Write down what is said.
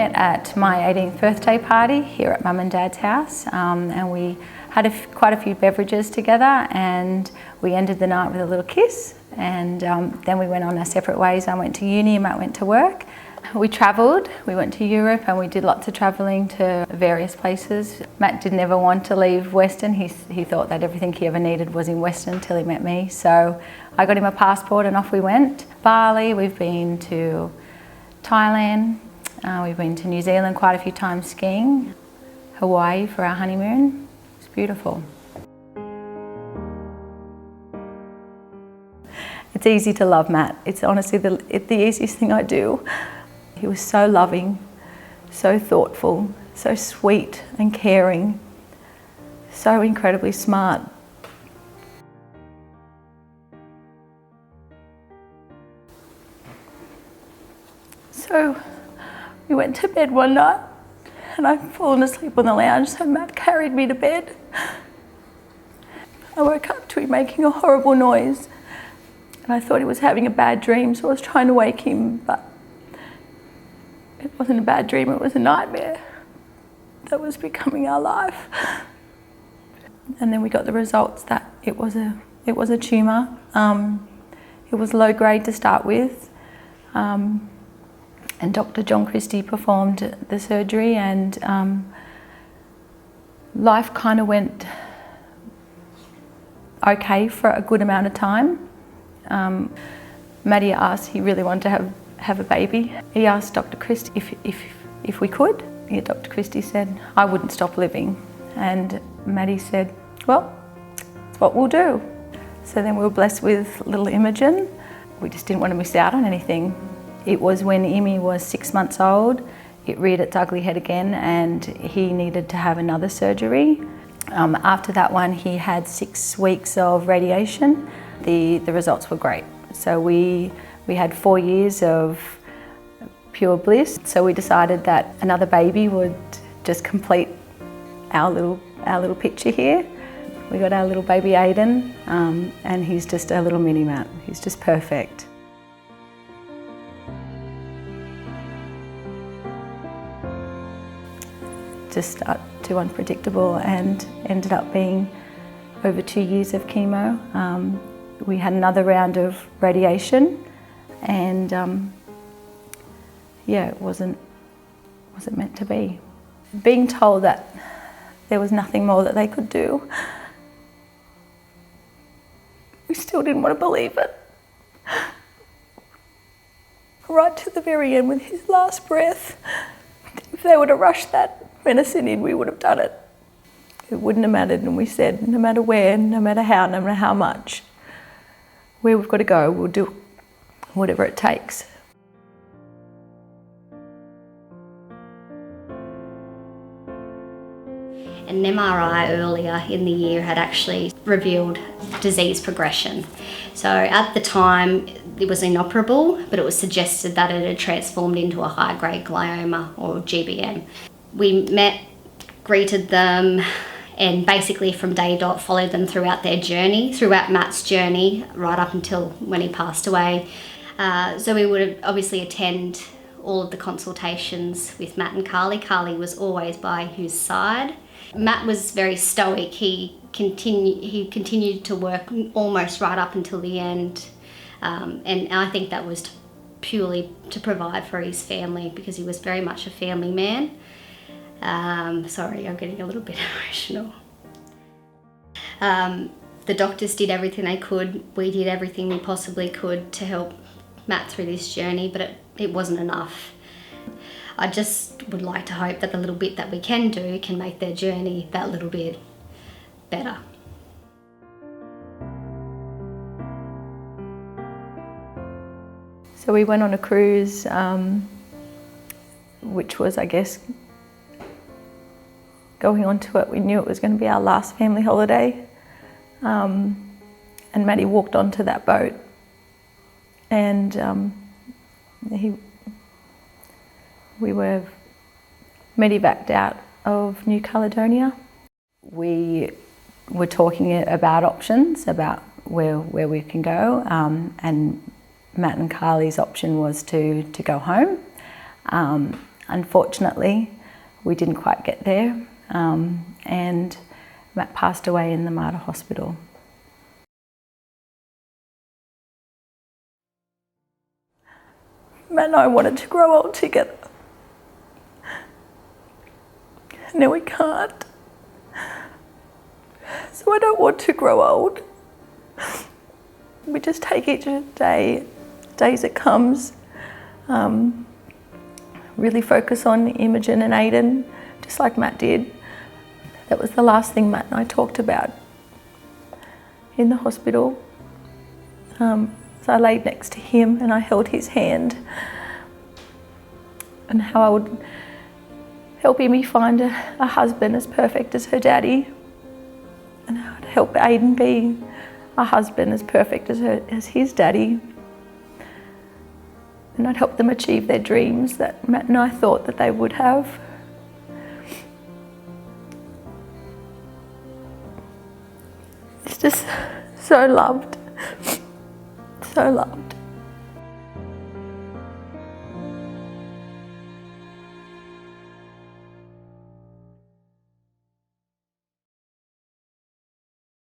met at my 18th birthday party here at Mum and Dad's house, and we had quite a few beverages together, and we ended the night with a little kiss, and then we went on our separate ways. I went to uni and Matt went to work. We travelled, we went to Europe and we did lots of travelling to various places. Matt didn't ever want to leave Western. He thought that everything he ever needed was in Western until he met me. So I got him a passport and off we went. Bali, we've been to Thailand, we've been to New Zealand quite a few times skiing, Hawaii for our honeymoon. It's beautiful. It's easy to love Matt. It's honestly the easiest thing I do. He was so loving, so thoughtful, so sweet and caring, so incredibly smart. So we went to bed one night and I'd fallen asleep on the lounge, so Matt carried me to bed. I woke up to him making a horrible noise and I thought he was having a bad dream, so I was trying to wake him, but it wasn't a bad dream, it was a nightmare that was becoming our life. And then we got the results that it was a tumour. It was low grade to start with. And Dr. John Christie performed the surgery, and life kind of went okay for a good amount of time. Maddie asked, he really wanted to have a baby. He asked Dr. Christie if we could. Yeah, Dr. Christie said, I wouldn't stop living. And Maddie said, well, it's what we'll do. So then we were blessed with little Imogen. We just didn't want to miss out on anything. It was when Imi was 6 months old, it reared its ugly head again and he needed to have another surgery. After that one, he had 6 weeks of radiation. The results were great. So we had 4 years of pure bliss. So we decided that another baby would just complete our little picture here. We got our little baby Aiden, and he's just a little mini Matt. He's just perfect. Just too unpredictable, and ended up being over 2 years of chemo. We had another round of radiation, and yeah, it wasn't meant to be. Being told that there was nothing more that they could do, we still didn't want to believe it. Right to the very end, with his last breath, if they would have rushed that medicine in, we would have done it. It wouldn't have mattered, and we said, no matter where, no matter how much, where we've got to go, we'll do whatever it takes. An MRI earlier in the year had actually revealed disease progression. So at the time it was inoperable, but it was suggested that it had transformed into a high-grade glioma, or GBM. We met, greeted them, and basically from day dot followed them throughout their journey, throughout Matt's journey, right up until when he passed away. So we would obviously attend all of the consultations with Matt and Carly. Carly was always by Hughes' side. Matt was very stoic. He continued to work almost right up until the end. And I think that was purely to provide for his family, because he was very much a family man. Sorry, I'm getting a little bit emotional. The doctors did everything they could. We did everything we possibly could to help Matt through this journey, but it wasn't enough. I just would like to hope that the little bit that we can do can make their journey that little bit better. So we went on a cruise, which was, I guess, going on to it, we knew it was going to be our last family holiday. And Maddie walked onto that boat, and we were medevaced out of New Caledonia. We were talking about options, about where we can go, and Matt and Carly's option was to go home. Unfortunately, we didn't quite get there, and Matt passed away in the Mater Hospital. Matt and I wanted to grow old together. Now we can't. So I don't want to grow old. We just take each day, days it comes. Really focus on Imogen and Aiden, just like Matt did. That was the last thing Matt and I talked about in the hospital. So I laid next to him and I held his hand, and how I would help me find a husband as perfect as her daddy, and how I'd help Aiden be a husband as perfect as his daddy. And I'd help them achieve their dreams that Matt and I thought that they would have. It's just so loved, so loved.